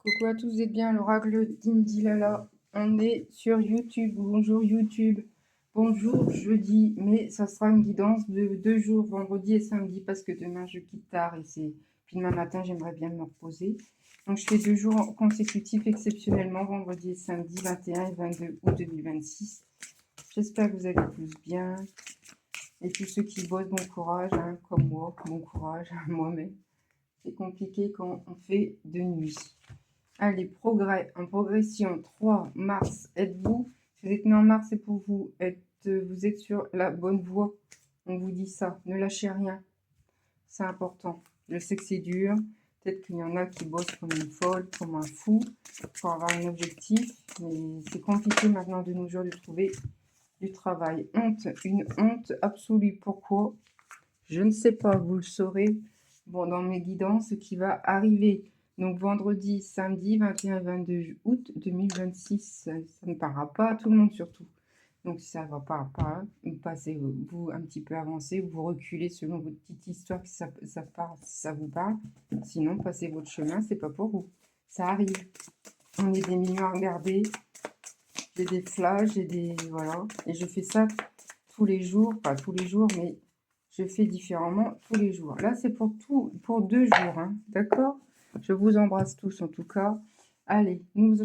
Coucou à tous, vous êtes bien l'oracle d'Indilala. On est sur YouTube. Bonjour YouTube. Bonjour jeudi, mais ça sera une guidance de 2 jours, vendredi et samedi, parce que demain je quitte tard puis demain matin j'aimerais bien me reposer. Donc je fais 2 jours consécutifs exceptionnellement, vendredi et samedi, 21 et 22 août 2026. J'espère que vous allez tous bien. Et tous ceux qui bossent, bon courage, hein, comme moi, bon courage, moi-même. C'est compliqué quand on fait de nuit. Allez, progrès, en progression, 3, Mars, êtes-vous, si vous êtes né en Mars, c'est pour vous, vous êtes sur la bonne voie, on vous dit ça, ne lâchez rien, c'est important. Je sais que c'est dur, peut-être qu'il y en a qui bossent comme une folle, comme un fou, pour avoir un objectif, mais c'est compliqué maintenant de nos jours de trouver du travail. Honte, une honte absolue, pourquoi? Je ne sais pas, vous le saurez, bon, dans mes guidances, ce qui va arriver. Donc vendredi, samedi, 21 et 22 août 2026, ça ne parlera pas à tout le monde surtout. Donc si ça ne va pas, vous passez, vous un petit peu avancé, vous reculez selon votre petite histoire, si ça vous parle. Sinon, passez votre chemin, c'est pas pour vous. Ça arrive. On est des millions à regarder. J'ai des flashs, j'ai des... Voilà. Et je fais ça tous les jours, pas tous les jours, mais je fais différemment tous les jours. Là, c'est pour 2 jours, hein, d'accord? Je vous embrasse tous en tout cas. Allez, nous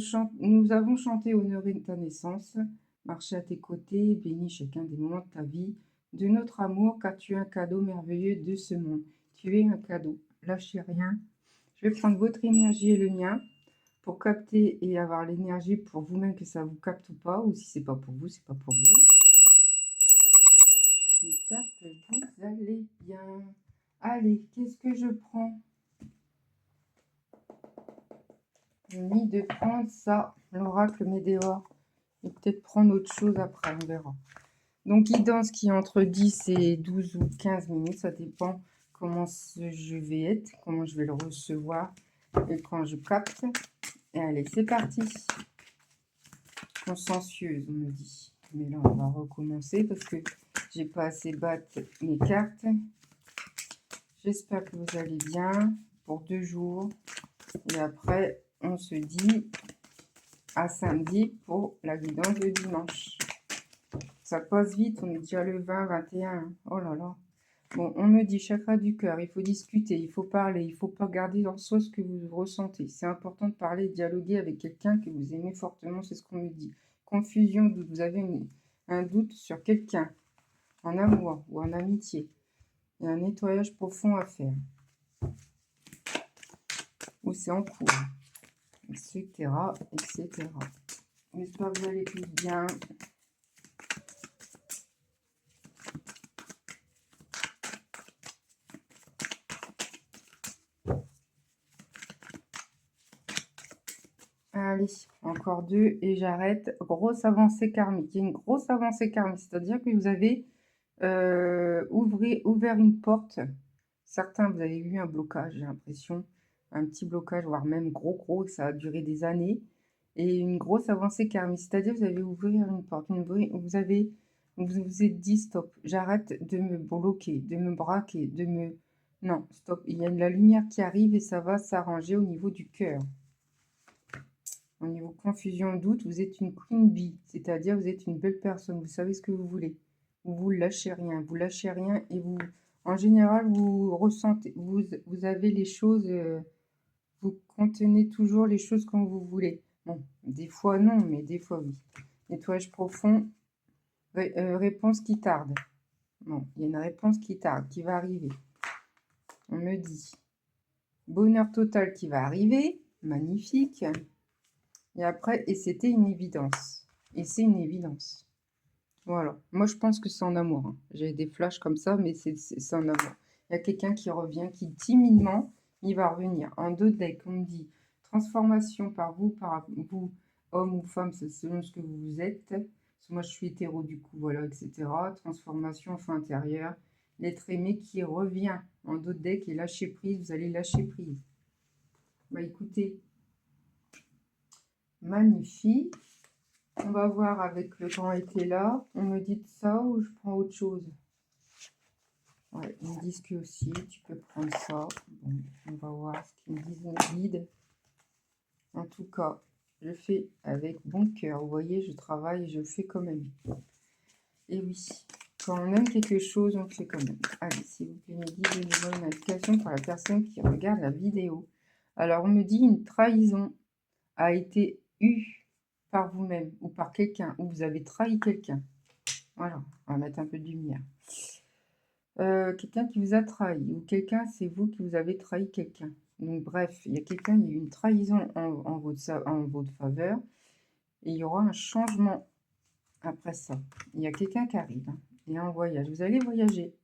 avons chanté Honorer ta naissance, marcher à tes côtés, bénis chacun des moments de ta vie, de notre amour, car tu es un cadeau merveilleux de ce monde. Tu es un cadeau, lâchez rien. Je vais prendre votre énergie et le mien pour capter et avoir l'énergie pour vous-même, que ça vous capte ou pas, ou si c'est pas pour vous, c'est pas pour vous. J'espère que vous allez bien. Allez, qu'est-ce que je prends? J'ai mis de prendre ça, l'oracle Médéor, et peut-être prendre autre chose après, on verra. Donc, guidance qui est entre 10 et 12 ou 15 minutes, ça dépend comment je vais être, comment je vais le recevoir, et quand je capte. Et allez, c'est parti. Consciencieuse, on me dit. Mais là, on va recommencer parce que j'ai pas assez battre mes cartes. J'espère que vous allez bien pour 2 jours. Et après, on se dit à samedi pour la guidance de dimanche. Ça passe vite, on est déjà le 20, 21. Oh là là. Bon, on me dit chakra du cœur, il faut discuter, il faut parler, il faut pas garder en soi ce que vous ressentez. C'est important de parler, de dialoguer avec quelqu'un que vous aimez fortement, c'est ce qu'on me dit. Confusion, doute, vous avez un doute sur quelqu'un, en amour ou en amitié. Il y a un nettoyage profond à faire. Ou c'est en cours, etc., etc. J'espère que vous allez tous bien. Allez, encore 2 et j'arrête. Grosse avancée karmique. Il y a une grosse avancée karmique, c'est-à-dire que vous avez ouvert une porte. Certains, vous avez eu un blocage, j'ai l'impression. Un petit blocage, voire même gros, ça a duré des années. Et une grosse avancée karmique, c'est-à-dire que vous avez ouvert une porte. Vous vous êtes dit, stop, j'arrête de me bloquer, de me braquer, Non, stop, il y a de la lumière qui arrive et ça va s'arranger au niveau du cœur. Au niveau confusion, doute, vous êtes une queen bee, c'est-à-dire vous êtes une belle personne, vous savez ce que vous voulez. Vous lâchez rien et vous, en général, vous ressentez, vous avez les choses, vous contenez toujours les choses comme vous voulez. Bon, des fois non, mais des fois oui. Nettoyage profond, réponse qui tarde. Bon, il y a une réponse qui tarde, qui va arriver. On me dit bonheur total qui va arriver, magnifique. Et après, et c'était une évidence. Et c'est une évidence. Voilà. Moi, je pense que c'est en amour, hein. J'ai des flashs comme ça, mais c'est en amour. Il y a quelqu'un qui revient, qui timidement, il va revenir. En 2 decks, on me dit transformation par vous, homme ou femme, c'est selon ce que vous êtes. Parce que moi, je suis hétéro, du coup, voilà, etc. Transformation, fin intérieure. L'être aimé qui revient en 2 decks et lâcher prise, vous allez lâcher prise. Bah écoutez, magnifique. On va voir avec le grand été là. On me dit de ça ou je prends autre chose? Ouais, ils me disent que aussi, tu peux prendre ça. Bon, on va voir ce qu'ils me disent, mon guide. En tout cas, je fais avec bon cœur. Vous voyez, je travaille, je fais quand même. Et oui, quand on aime quelque chose, on le fait quand même. Allez, s'il vous plaît, Mehdi, donnez-moi une indication pour la personne qui regarde la vidéo. Alors, on me dit une trahison a été eue par vous-même ou par quelqu'un, ou vous avez trahi quelqu'un. Voilà, on va mettre un peu de lumière. Quelqu'un qui vous a trahi, ou quelqu'un, c'est vous qui vous avez trahi quelqu'un. Donc, bref, il y a quelqu'un, il y a eu une trahison en votre faveur, et il y aura un changement après ça. Il y a quelqu'un qui arrive, hein, et un voyage. Vous allez voyager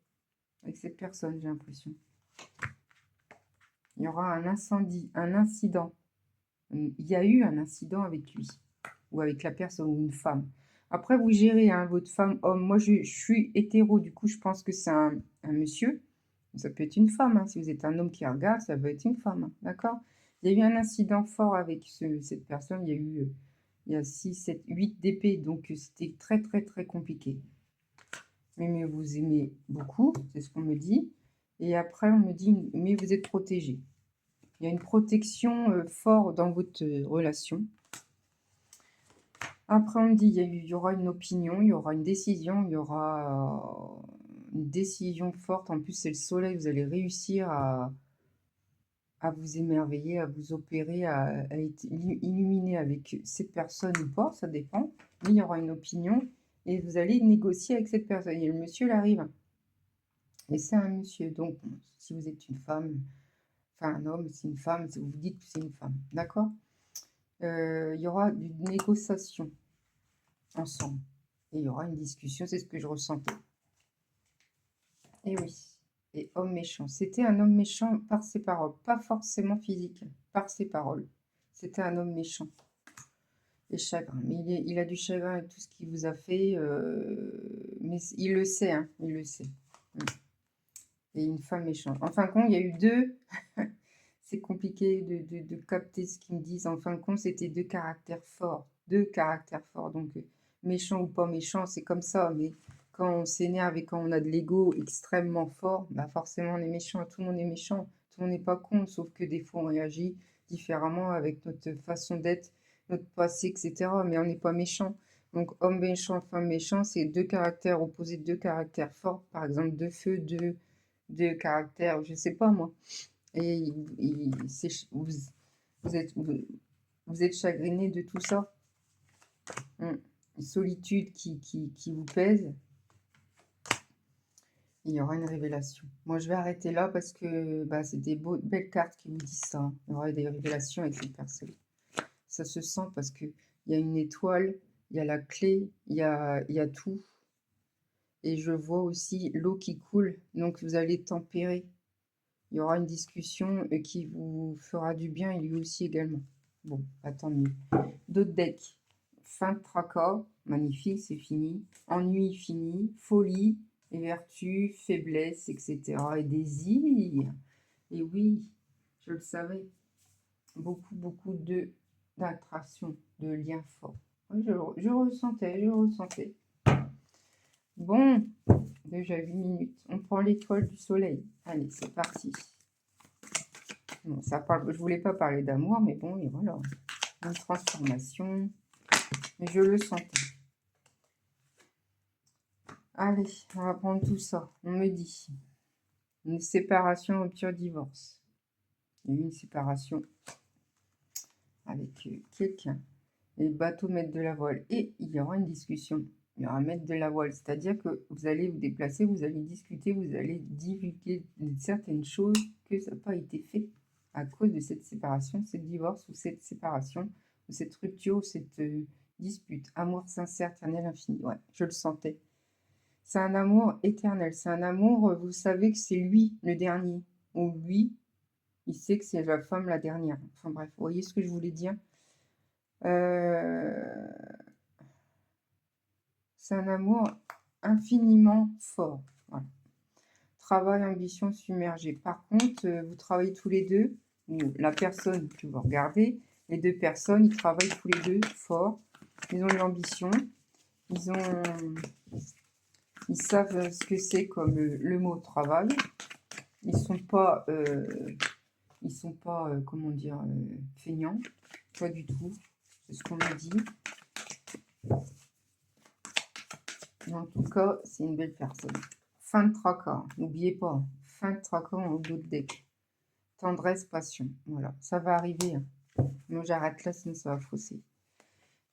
avec cette personne, j'ai l'impression. Il y aura un incendie, un incident. Il y a eu un incident avec lui, ou avec la personne, ou une femme. Après, vous gérez, hein, votre femme, homme. Moi, je suis hétéro, du coup, je pense que c'est un monsieur. Ça peut être une femme, hein. Si vous êtes un homme qui regarde, ça peut être une femme, hein, d'accord? Il y a eu un incident fort avec cette personne. Il y a eu il y a 6, 7, 8 d'épée, donc c'était très, très, très compliqué. Mais vous aimez beaucoup, c'est ce qu'on me dit. Et après, on me dit, mais vous êtes protégé. Il y a une protection forte dans votre relation. Après, on me dit, il y aura une opinion, il y aura une décision, il y aura une décision forte. En plus, c'est le soleil, vous allez réussir à vous émerveiller, à vous opérer, à être illuminé avec cette personne ou pas, ça dépend. Mais il y aura une opinion et vous allez négocier avec cette personne. Et le monsieur, il arrive. Et c'est un monsieur. Donc, si vous êtes une femme, enfin un homme, c'est une femme, vous vous dites que c'est une femme. D'accord? Il y aura une négociation ensemble. Et il y aura une discussion, c'est ce que je ressentais. Et oui. Et homme méchant. C'était un homme méchant par ses paroles, pas forcément physique, par ses paroles. C'était un homme méchant et chagrin. Mais il a du chagrin avec tout ce qu'il vous a fait, mais il le sait, hein, il le sait. Et une femme méchante. En fin de compte, il y a eu deux. C'est compliqué de capter ce qu'ils me disent. En fin de compte, c'était deux caractères forts. Deux caractères forts. Donc, méchant ou pas méchant, c'est comme ça. Mais quand on s'énerve et quand on a de l'ego extrêmement fort, bah forcément, on est méchant. Tout le monde est méchant. Tout le monde n'est pas con. Sauf que des fois, on réagit différemment avec notre façon d'être, notre passé, etc. Mais on n'est pas méchant. Donc, homme méchant, femme méchant, c'est deux caractères opposés, deux caractères forts. Par exemple, deux feux, deux caractères, je sais pas moi. Et vous êtes chagriné de tout ça. Une solitude qui vous pèse. Il y aura une révélation. Moi, je vais arrêter là parce que bah, c'est des belles cartes qui vous disent ça, hein. Il y aura des révélations avec cette personne. Ça se sent parce qu'il y a une étoile, il y a la clé, il y a tout. Et je vois aussi l'eau qui coule. Donc, vous allez tempérer. Il y aura une discussion qui vous fera du bien et lui aussi également. Bon, tant mieux. D'autres decks. Fin de tracas, magnifique, c'est fini. Ennui, fini. Folie, et vertu, faiblesse, etc. Et désir. Et oui, je le savais. Beaucoup, beaucoup d'attraction, de liens forts. Oui, je ressentais. Bon, déjà 8 minutes. On prend l'étoile du soleil. Allez, c'est parti. Bon, ça parle, je voulais pas parler d'amour, mais bon, et voilà. Une transformation. Mais je le sentais. Allez, on va prendre tout ça. On me dit une séparation, rupture, divorce. Il y a eu une séparation avec quelqu'un. Les bateaux mettent de la voile. Et il y aura une discussion. Il y aura mettre de la voile. C'est-à-dire que vous allez vous déplacer, vous allez discuter, vous allez divulguer certaines choses que ça n'a pas été fait à cause de cette séparation, ce divorce ou cette séparation, ou cette rupture, ou cette dispute. Amour sincère, éternel, infini. Ouais, je le sentais. C'est un amour éternel. C'est un amour, vous savez que c'est lui le dernier. Ou lui, il sait que c'est la femme la dernière. Enfin bref, vous voyez ce que je voulais dire. C'est un amour infiniment fort. Voilà. Travail, ambition, submergé. Par contre, vous travaillez tous les deux, ou la personne que vous regardez, les deux personnes, ils travaillent tous les deux fort. Ils ont une ambition. Ils savent ce que c'est comme le mot travail. Ils Ils sont pas, comment dire, feignants. Pas du tout. C'est ce qu'on me dit. Mais en tout cas, c'est une belle personne. Fin de tracas. N'oubliez pas. Fin de tracas en haut de deck. Tendresse, passion. Voilà. Ça va arriver. Hein. Moi, j'arrête là, sinon ça va fausser.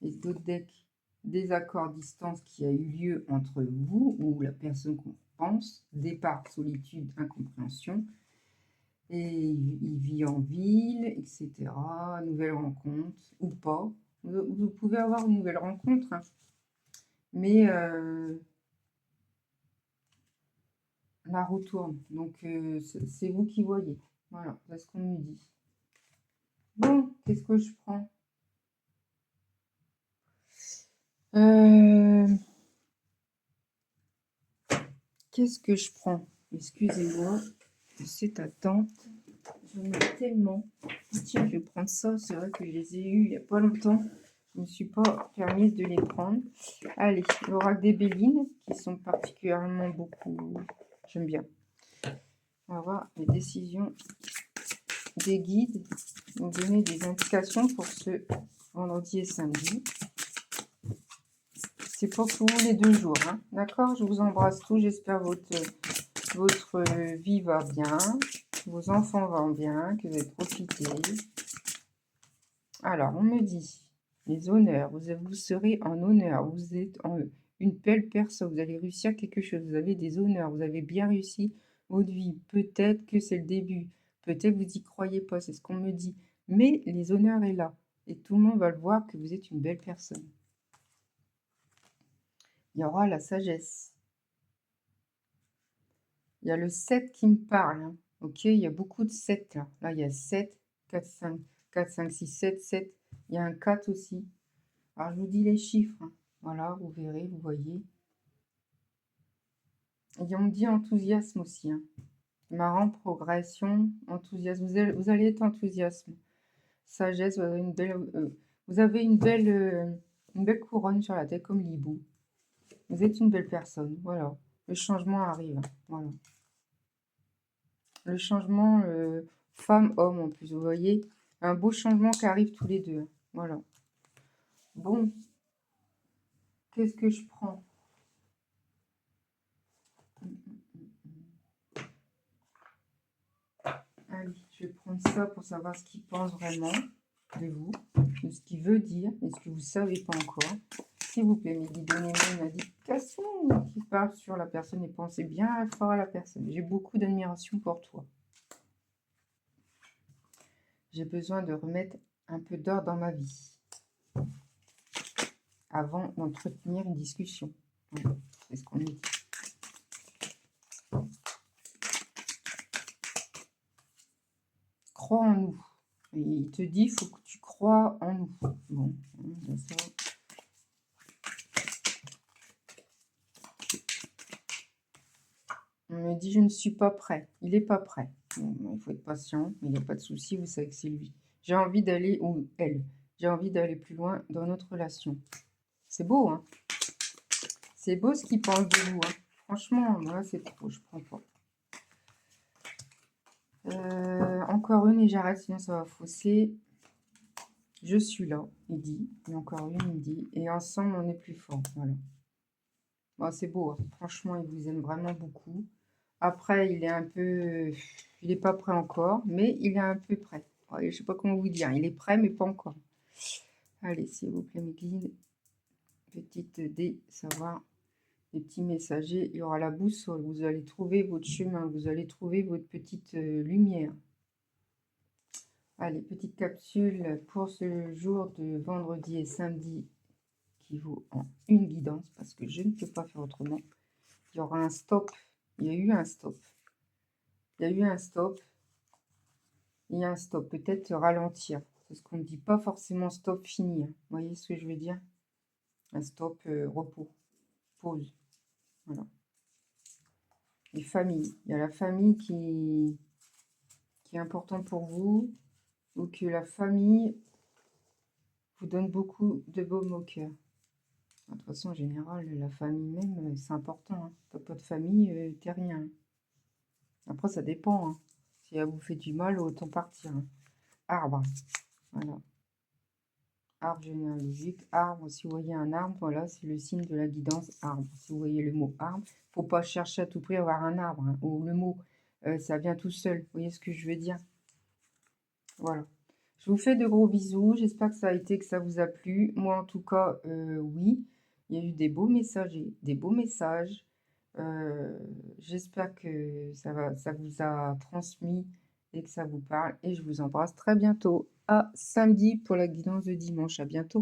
Et d'autres decks, désaccord, distance qui a eu lieu entre vous ou la personne qu'on pense. Départ, solitude, incompréhension. Et il vit en ville, etc. Nouvelle rencontre, ou pas. Vous pouvez avoir une nouvelle rencontre, hein. Mais la retourne. Donc, c'est vous qui voyez. Voilà, c'est ce qu'on nous dit. Bon, qu'est-ce que je prends? Qu'est-ce que je prends? Excusez-moi de cette attente. J'en ai tellement. Tiens, je vais prendre ça. C'est vrai que je les ai eus il n'y a pas longtemps. Je ne me suis pas permise de les prendre. Allez, l'oracle des Bélines, qui sont particulièrement beaucoup. J'aime bien. On va voir les décisions des guides. Nous donner des indications pour ce vendredi et samedi. C'est pour tous les 2 jours. Hein. D'accord? Je vous embrasse tous. J'espère votre vie va bien. Vos enfants vont bien. Que vous avez profité. Alors, on me dit, les honneurs, vous serez en honneur, vous êtes une belle personne, vous allez réussir quelque chose, vous avez des honneurs, vous avez bien réussi votre vie. Peut-être que c'est le début, peut-être vous n'y croyez pas, c'est ce qu'on me dit. Mais les honneurs est là, et tout le monde va le voir que vous êtes une belle personne. Il y aura la sagesse. Il y a le 7 qui me parle, hein. Ok, il y a beaucoup de 7 là. Là, il y a 7, 4, 5, 4, 5, 6, 7, 7. Il y a un 4 aussi. Alors, je vous dis les chiffres. Hein. Voilà, vous verrez, vous voyez. Et on me dit enthousiasme aussi. Hein. Marrant, progression, enthousiasme. Vous allez être enthousiasme. Sagesse, vous avez une belle couronne sur la tête comme l'hibou. Vous êtes une belle personne. Voilà. Le changement arrive. Voilà. Le changement femme-homme en plus. Vous voyez, un beau changement qui arrive tous les deux. Voilà. Bon. Qu'est-ce que je prends? Allez, je vais prendre ça pour savoir ce qu'il pense vraiment de vous, de ce qu'il veut dire et ce que vous ne savez pas encore. S'il vous plaît, mes guides, donnez-moi une indication qui parle sur la personne et pensez bien fort à la personne. J'ai beaucoup d'admiration pour toi. J'ai besoin de remettre un peu d'ordre dans ma vie avant d'entretenir une discussion. Voilà, c'est ce qu'on nous dit. Crois en nous. Et il te dit, il faut que tu crois en nous. Bon, ça. On me dit, je ne suis pas prêt. Il n'est pas prêt. Bon, il faut être patient, mais il n'y a pas de souci, vous savez que c'est lui. J'ai envie d'aller, ou elle, j'ai envie d'aller plus loin dans notre relation. C'est beau, hein? C'est beau ce qu'il pense de vous, hein? Franchement, moi, c'est trop, je prends pas. Encore une et j'arrête, sinon ça va fausser. Je suis là, il dit. Et encore une, il dit. Et ensemble, on est plus fort. Voilà. Bon, c'est beau, hein? Franchement, il vous aime vraiment beaucoup. Après, il est un peu... Il n'est pas prêt encore, mais il est un peu prêt. Je ne sais pas comment vous dire. Il est prêt, mais pas encore. Allez, s'il vous plaît, mes guides. Petite dé, savoir les petits messagers. Il y aura la boussole. Vous allez trouver votre chemin. Vous allez trouver votre petite lumière. Allez, petite capsule pour ce jour de vendredi et samedi qui vaut en une guidance parce que je ne peux pas faire autrement. Il y aura un stop. Il y a eu un stop. Il y a eu un stop. Il y a un stop. Peut-être ralentir. C'est ce qu'on ne dit pas forcément stop, finir. Vous voyez ce que je veux dire? Un stop, repos, pause. Voilà. Les familles. Il y a la famille qui est importante pour vous. Ou que la famille vous donne beaucoup de baume au cœur. De toute façon, en général, la famille même, c'est important. Hein. T'as pas de famille, t'es rien. Après, ça dépend. Hein. Si elle vous fait du mal, autant partir. Hein. Arbre. Voilà. Arbre généalogique. Arbre, si vous voyez un arbre, voilà, c'est le signe de la guidance. Arbre. Si vous voyez le mot arbre, faut pas chercher à tout prix à avoir un arbre. Hein, ou le mot, ça vient tout seul. Vous voyez ce que je veux dire? Voilà. Je vous fais de gros bisous. J'espère que ça a été, que ça vous a plu. Moi, en tout cas, oui. Il y a eu des beaux messages, des beaux messages. J'espère que ça vous a transmis et que ça vous parle. Et je vous embrasse très bientôt. À samedi pour la guidance de dimanche. À bientôt.